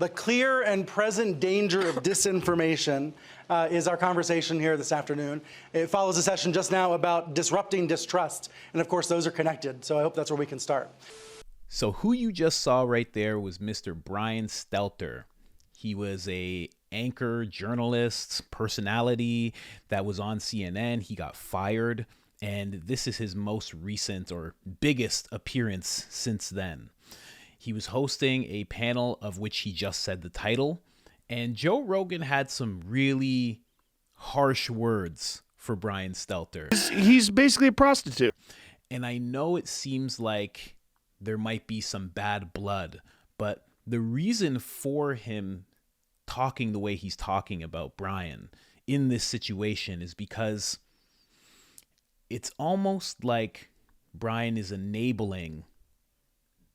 The clear and present danger of disinformation is our conversation here this afternoon. It follows a session just now about disrupting distrust. And of course, those are connected. So I hope that's where we can start. So who you just saw right there was Mr. Brian Stelter. He was a anchor, journalist, personality that was on CNN. He got fired. And this is his most recent or biggest appearance since then. He was hosting a panel of which he just said the title. And Joe Rogan had some really harsh words for Brian Stelter. He's basically a prostitute. And I know it seems like there might be some bad blood, but the reason for him talking the way he's talking about Brian in this situation is because it's almost like Brian is enabling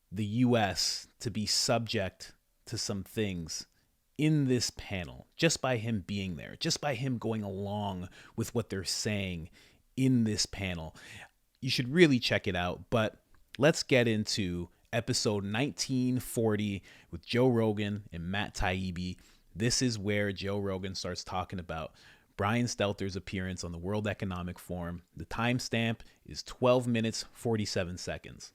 the U.S. to be subject to some things in this panel, just by him being there, just by him going along with what they're saying in this panel. You should really check it out, but let's get into episode 1940 with Joe Rogan and Matt Taibbi. This is where Joe Rogan starts talking about Brian Stelter's appearance on the World Economic Forum. The timestamp is 12 minutes, 47 seconds.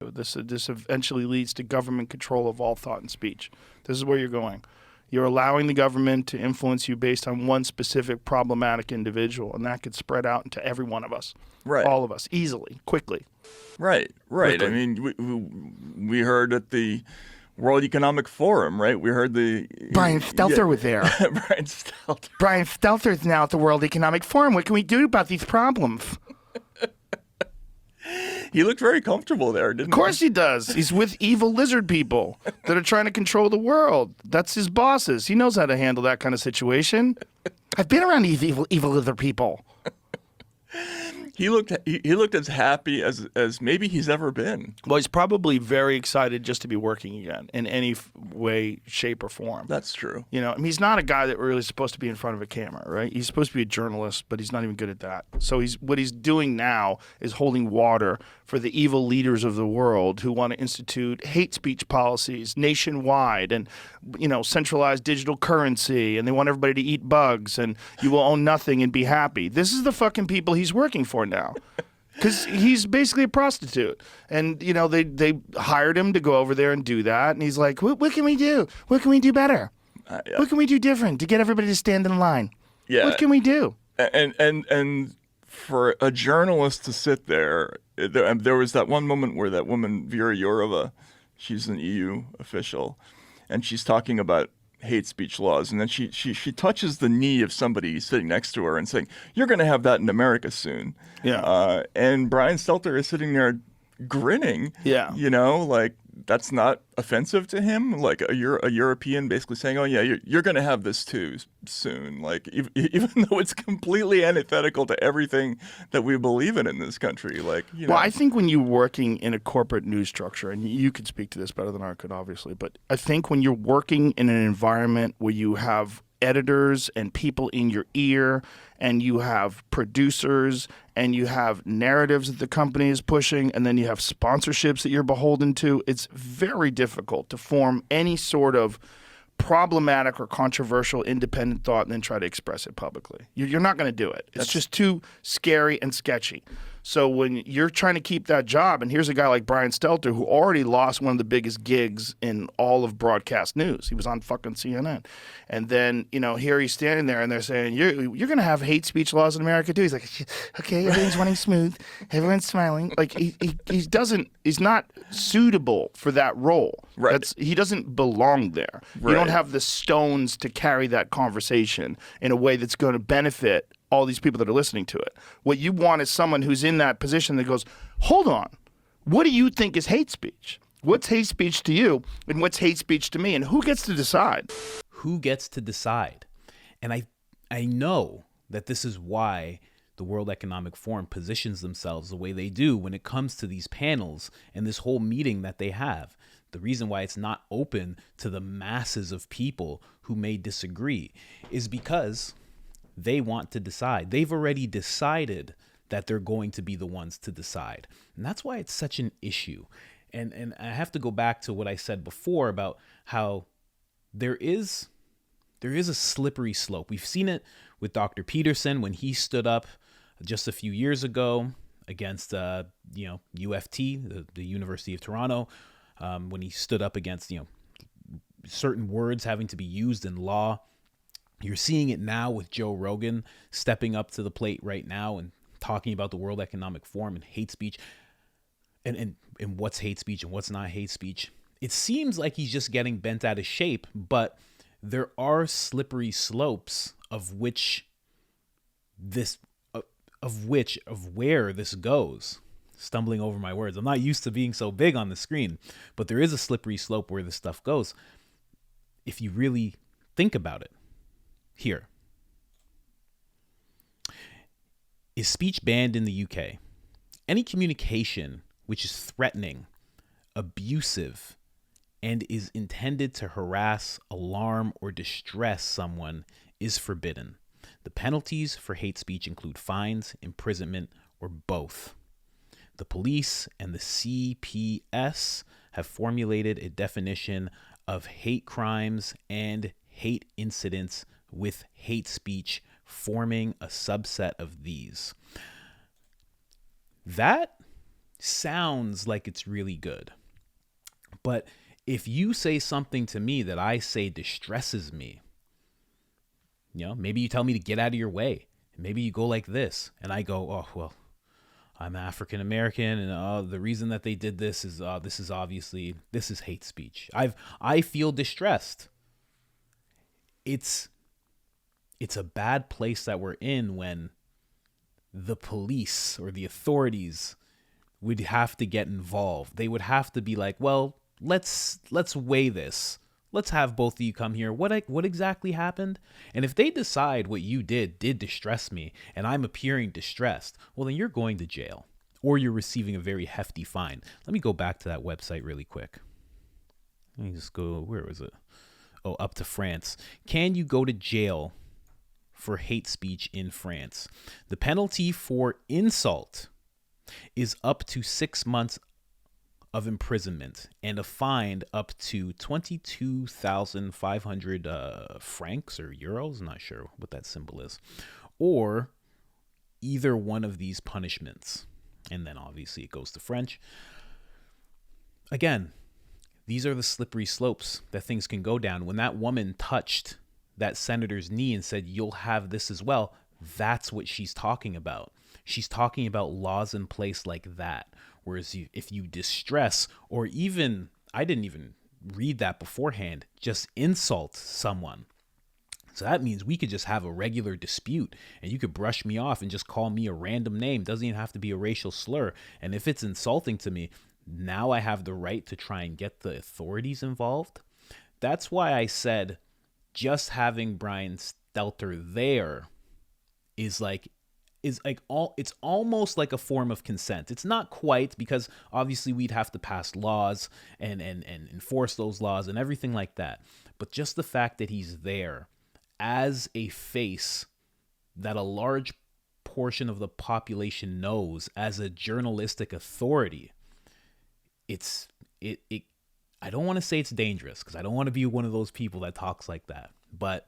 This eventually leads to government control of all thought and speech. This is where you're going. You're allowing the government to influence you based on one specific problematic individual, and that could spread out into every one of us, right? All of us, easily, quickly. Right. Quickly. I mean, we heard at the World Economic Forum, right? We heard the Brian Stelter was there. Brian Stelter. Brian Stelter's now at the World Economic Forum. What can we do about these problems? He looked very comfortable there, didn't he? Of course he does. He's with evil lizard people that are trying to control the world. That's his bosses. He knows how to handle that kind of situation. I've been around these evil lizard people. He looked as happy as maybe he's ever been. Well, he's probably very excited just to be working again in any way, shape, or form. That's true. You know, I mean, he's not a guy that really is supposed to be in front of a camera, right? He's supposed to be a journalist, but he's not even good at that. So what he's doing now is holding water for the evil leaders of the world who want to institute hate speech policies nationwide and, you know, centralized digital currency, and they want everybody to eat bugs and you will own nothing and be happy. This is the fucking people he's working for now. Because he's basically a prostitute. And, you know, they hired him to go over there and do that. And he's like, what can we do? What can we do better? Yeah. What can we do different to get everybody to stand in line? Yeah. What can we do? And for a journalist to sit there was that one moment where that woman, Vera Jourova, she's an EU official, and she's talking about hate speech laws, and then she touches the knee of somebody sitting next to her and saying, "You're going to have that in America soon." Yeah. And Brian Stelter is sitting there grinning. Yeah. You know, like that's not offensive to him. Like a European basically saying, "Oh yeah, you're going to have this too soon." Like even though it's completely antithetical to everything that we believe in this country. Like, you know. Well, I think when you're working in a corporate news structure, and you could speak to this better than I could, obviously, but I think when you're working in an environment where you have editors and people in your ear, and you have producers, and you have narratives that the company is pushing, and then you have sponsorships that you're beholden to, it's very difficult to form any sort of problematic or controversial independent thought and then try to express it publicly. You're not going to do it. It's just too scary and sketchy. So when you're trying to keep that job, and here's a guy like Brian Stelter who already lost one of the biggest gigs in all of broadcast news. He was on fucking CNN. And then, you know, here he's standing there and they're saying, you're going to have hate speech laws in America too. He's like, okay, everything's running smooth. Everyone's smiling. Like he's not suitable for that role. Right. He doesn't belong there. Right. You don't have the stones to carry that conversation in a way that's going to benefit all these people that are listening to it. What you want is someone who's in that position that goes, hold on, what do you think is hate speech? What's hate speech to you, and what's hate speech to me, and who gets to decide? Who gets to decide? And I know that this is why the World Economic Forum positions themselves the way they do when it comes to these panels and this whole meeting that they have. The reason why it's not open to the masses of people who may disagree is because they want to decide. They've already decided that they're going to be the ones to decide. And that's why it's such an issue. And I have to go back to what I said before about how there is a slippery slope. We've seen it with Dr. Peterson when he stood up just a few years ago against UFT, the University of Toronto, when he stood up against certain words having to be used in law. You're seeing it now with Joe Rogan stepping up to the plate right now and talking about the World Economic Forum and hate speech and what's hate speech and what's not hate speech. It seems like he's just getting bent out of shape, but there are slippery slopes of where this goes. Stumbling over my words. I'm not used to being so big on the screen, but there is a slippery slope where this stuff goes. If you really think about it. Here. Is speech banned in the UK? Any communication which is threatening, abusive, and is intended to harass, alarm, or distress someone is forbidden. The penalties for hate speech include fines, imprisonment, or both. The police and the CPS have formulated a definition of hate crimes and hate incidents, with hate speech forming a subset of these. That sounds like it's really good. But if you say something to me that I say distresses me, maybe you tell me to get out of your way. Maybe you go like this, and I go, oh, well, I'm African American, and the reason that they did this is this is hate speech. I feel distressed. It's a bad place that we're in when the police or the authorities would have to get involved. They would have to be like, well, let's weigh this. Let's have both of you come here. What exactly happened? And if they decide what you did distress me and I'm appearing distressed, well, then you're going to jail or you're receiving a very hefty fine. Let me go back to that website really quick. Let me just go, where was it? Oh, up to France. Can you go to jail for hate speech in France? The penalty for insult is up to 6 months of imprisonment and a fine up to 22,500 francs or euros. I'm not sure what that symbol is. Or either one of these punishments. And then obviously it goes to French. Again, these are the slippery slopes that things can go down. When that woman touched that senator's knee and said, you'll have this as well, that's what she's talking about. She's talking about laws in place like that. Whereas if you distress, or even, I didn't even read that beforehand, just insult someone. So that means we could just have a regular dispute and you could brush me off and just call me a random name. Doesn't even have to be a racial slur. And if it's insulting to me, now I have the right to try and get the authorities involved. That's why I said just having Brian Stelter there it's almost like a form of consent. It's not quite, because obviously we'd have to pass laws and enforce those laws and everything like that. But just the fact that he's there as a face that a large portion of the population knows as a journalistic authority, I don't want to say it's dangerous, because I don't want to be one of those people that talks like that, but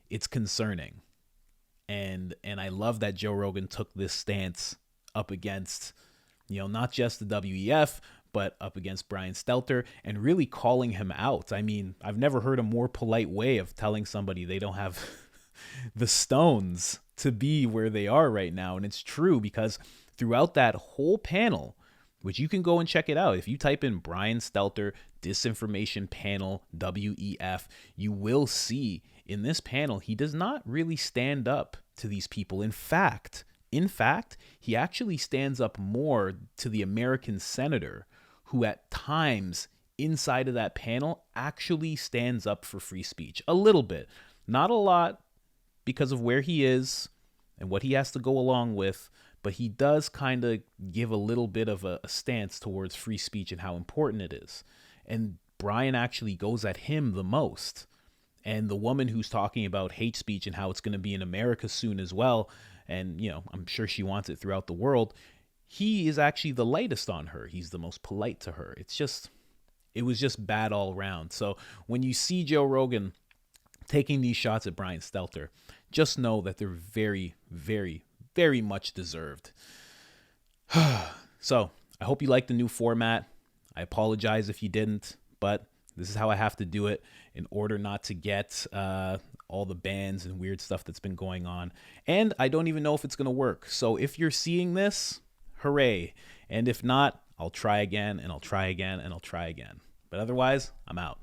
it's concerning. And I love that Joe Rogan took this stance up against, not just the WEF, but up against Brian Stelter and really calling him out. I mean, I've never heard a more polite way of telling somebody they don't have the stones to be where they are right now. And it's true, because throughout that whole panel, which you can go and check it out, if you type in Brian Stelter disinformation panel WEF, you will see in this panel, he does not really stand up to these people. In fact, he actually stands up more to the American senator who at times inside of that panel actually stands up for free speech. A little bit, not a lot, because of where he is and what he has to go along with, but he does kind of give a little bit of a stance towards free speech and how important it is. And Brian actually goes at him the most. And the woman who's talking about hate speech and how it's going to be in America soon as well, and I'm sure she wants it throughout the world, he is actually the lightest on her. He's the most polite to her. It's It was just bad all around. So when you see Joe Rogan taking these shots at Brian Stelter, just know that they're very, very, very much deserved. So I hope you like the new format. I apologize if you didn't, but this is how I have to do it in order not to get all the bans and weird stuff that's been going on. And I don't even know if it's going to work. So if you're seeing this, hooray. And if not, I'll try again, and I'll try again, and I'll try again. But otherwise, I'm out.